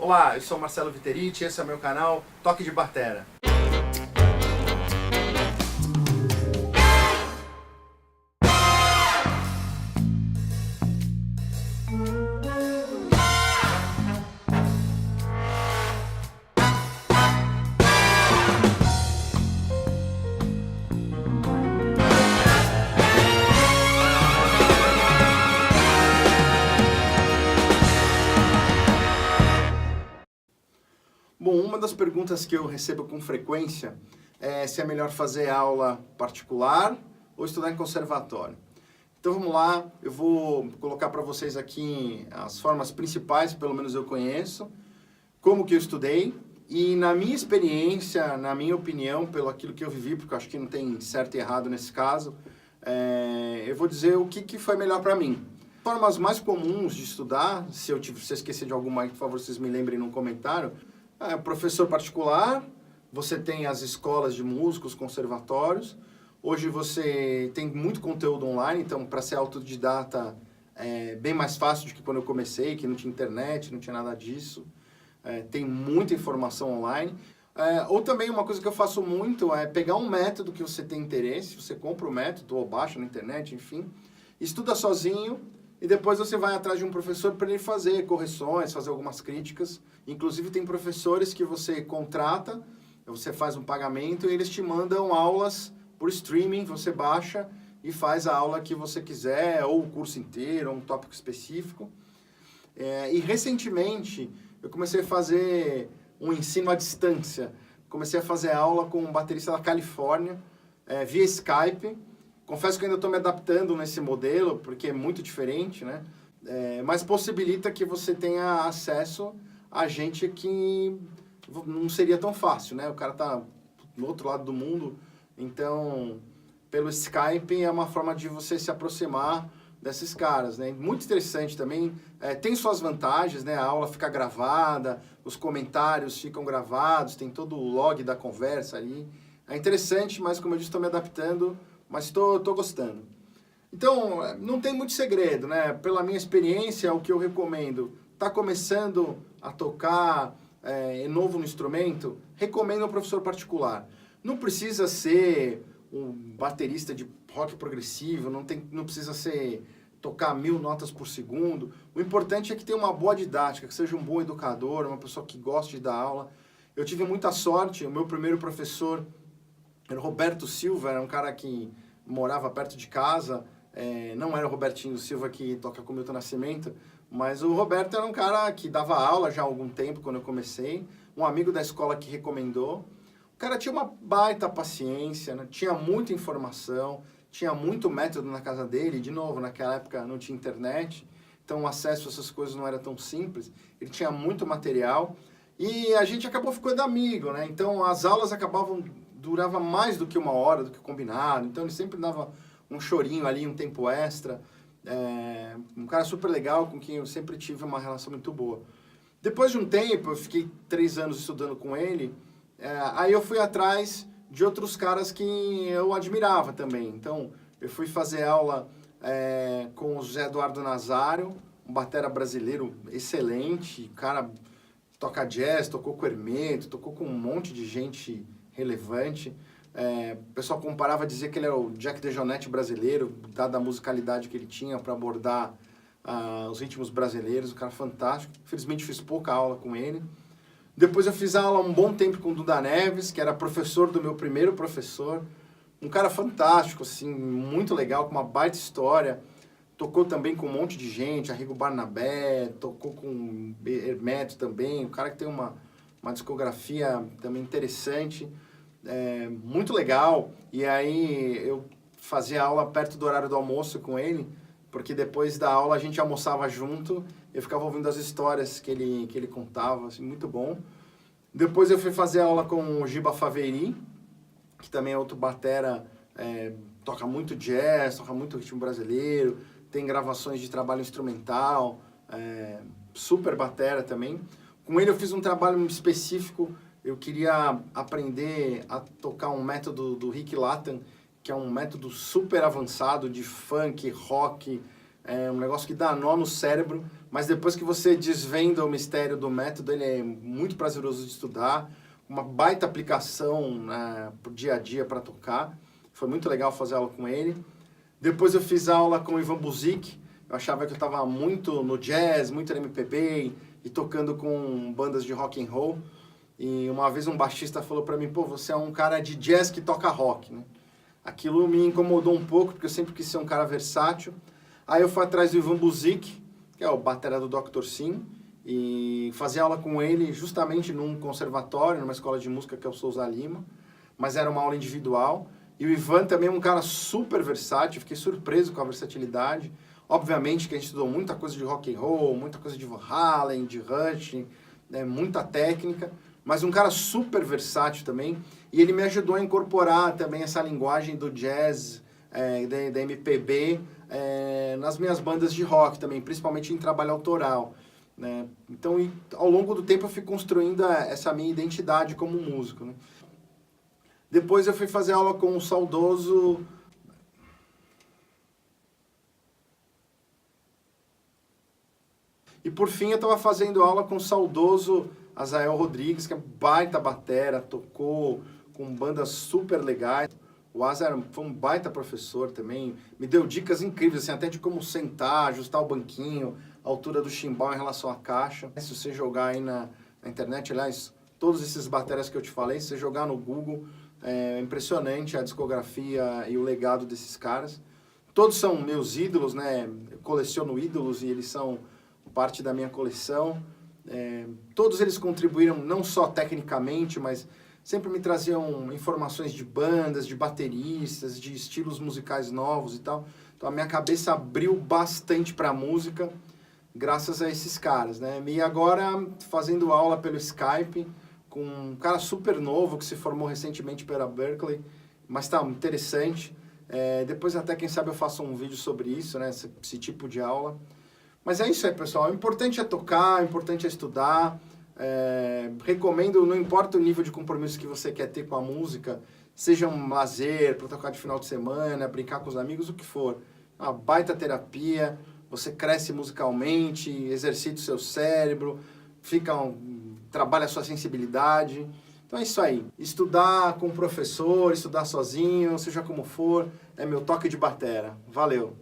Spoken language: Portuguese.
Olá, eu sou Marcelo Viteriti, esse é o meu canal Toque de Batera. Bom, uma das perguntas que eu recebo com frequência é se é melhor fazer aula particular ou estudar em conservatório. Então vamos lá, eu vou colocar para vocês aqui as formas principais, pelo menos eu conheço, como que eu estudei e na minha experiência, na minha opinião, pelo aquilo que eu vivi, porque eu acho que não tem certo e errado nesse caso, eu vou dizer o que foi melhor para mim. Formas mais comuns de estudar, se eu esquecer de alguma aí, por favor, vocês me lembrem no comentário. Professor particular, você tem as escolas de música, os conservatórios. Hoje você tem muito conteúdo online, então para ser autodidata é bem mais fácil do que quando eu comecei, que não tinha internet, não tinha nada disso. Tem muita informação online. Ou também uma coisa que eu faço muito é pegar um método que você tem interesse, você compra o método ou baixa na internet, enfim, estuda sozinho. E depois você vai atrás de um professor para ele fazer correções, fazer algumas críticas. Inclusive tem professores que você contrata, você faz um pagamento e eles te mandam aulas por streaming, você baixa e faz a aula que você quiser, ou o curso inteiro, ou um tópico específico. E recentemente eu comecei a fazer um ensino à distância. Comecei a fazer aula com um baterista da Califórnia, via Skype. Confesso que ainda estou me adaptando nesse modelo, porque é muito diferente, né? Mas possibilita que você tenha acesso a gente que não seria tão fácil, né? O cara está no outro lado do mundo, então, pelo Skype é uma forma de você se aproximar desses caras, né? Muito interessante também, tem suas vantagens, né? A aula fica gravada, os comentários ficam gravados, tem todo o log da conversa ali. É interessante, mas como eu disse, estou me adaptando, mas estou gostando. Então, não tem muito segredo, né? Pela minha experiência, o que eu recomendo, está começando a tocar novo no instrumento, recomendo um professor particular. Não precisa ser um baterista de rock progressivo, não precisa tocar 1000 notas por segundo. O importante é que tenha uma boa didática, que seja um bom educador, uma pessoa que goste de dar aula. Eu tive muita sorte, o meu primeiro professor era o Roberto Silva, era um cara que morava perto de casa, não era o Robertinho Silva que toca com o Milton Nascimento, mas o Roberto era um cara que dava aula já há algum tempo, quando eu comecei, um amigo da escola que recomendou. O cara tinha uma baita paciência, né? Tinha muita informação, tinha muito método na casa dele, de novo, naquela época não tinha internet, então o acesso a essas coisas não era tão simples, ele tinha muito material, e a gente acabou ficando amigo, né? Então as aulas durava mais do que 1 hora, do que combinado, então ele sempre dava um chorinho ali, um tempo extra, um cara super legal com quem eu sempre tive uma relação muito boa. Depois de um tempo, eu fiquei 3 anos estudando com ele, aí eu fui atrás de outros caras que eu admirava também, então eu fui fazer aula com o José Eduardo Nazário, um batera brasileiro excelente, o cara toca jazz, tocou com o Hermeto, tocou com um monte de gente relevante. O pessoal comparava, dizia que ele era o Jack DeJohnette brasileiro, dada a musicalidade que ele tinha para abordar os ritmos brasileiros, um cara fantástico. Infelizmente fiz pouca aula com ele. Depois eu fiz aula um bom tempo com o Duda Neves, que era professor do meu primeiro professor, um cara fantástico, assim, muito legal, com uma baita história. Tocou também com um monte de gente, Arrigo Barnabé, tocou com Hermeto também, um cara que tem uma discografia também interessante, muito legal. E aí eu fazia aula perto do horário do almoço com ele, porque depois da aula a gente almoçava junto, eu ficava ouvindo as histórias que ele contava, assim, muito bom. Depois eu fui fazer aula com o Giba Faveri, que também é outro batera, toca muito jazz, toca muito ritmo brasileiro, tem gravações de trabalho instrumental, super batera também. Com ele eu fiz um trabalho específico, eu queria aprender a tocar um método do Rick Latham, que é um método super avançado de funk, rock, um negócio que dá nó no cérebro, mas depois que você desvenda o mistério do método, ele é muito prazeroso de estudar, uma baita aplicação, né, pro dia a dia para tocar. Foi muito legal fazer aula com ele. Depois eu fiz aula com o Ivan Buzik. Eu achava que eu estava muito no jazz, muito no MPB e tocando com bandas de rock and roll. E uma vez um baixista falou para mim, pô, você é um cara de jazz que toca rock, né? Aquilo me incomodou um pouco, porque eu sempre quis ser um cara versátil. Aí eu fui atrás do Ivan Buzik, que é o batera do Dr. Sim, e fazia aula com ele justamente num conservatório, numa escola de música que é o Souza Lima, mas era uma aula individual. E o Ivan também é um cara super versátil, fiquei surpreso com a versatilidade. Obviamente que a gente estudou muita coisa de rock and roll, muita coisa de Van Halen, de Rush, né, muita técnica, mas um cara super versátil também. E ele me ajudou a incorporar também essa linguagem do jazz, da MPB, nas minhas bandas de rock também, principalmente em trabalho autoral, né? Então, ao longo do tempo eu fui construindo essa minha identidade como músico, né? Depois eu fui fazer aula com o saudoso... E por fim eu estava fazendo aula com o saudoso Azael Rodrigues, que é baita batera, tocou com bandas super legais. O Asa foi um baita professor também, me deu dicas incríveis, assim, até de como sentar, ajustar o banquinho, a altura do chimbal em relação à caixa. Se você jogar aí na internet, aliás, todos esses bateras que eu te falei, se você jogar no Google, é impressionante a discografia e o legado desses caras. Todos são meus ídolos, né? Eu coleciono ídolos e eles são parte da minha coleção. Todos eles contribuíram não só tecnicamente, mas sempre me traziam informações de bandas, de bateristas, de estilos musicais novos e tal. Então a minha cabeça abriu bastante para a música graças a esses caras, né? E agora fazendo aula pelo Skype com um cara super novo que se formou recentemente pela Berklee, mas tá interessante. Depois até quem sabe eu faço um vídeo sobre isso, né? Esse tipo de aula. Mas é isso aí, pessoal. O importante é tocar, o importante é estudar. Recomendo, não importa o nível de compromisso que você quer ter com a música, seja um lazer, para tocar de final de semana, brincar com os amigos, o que for. Uma baita terapia, você cresce musicalmente, exercita o seu cérebro, trabalha a sua sensibilidade. Então é isso aí. Estudar com o professor, estudar sozinho, seja como for, é meu toque de batera. Valeu!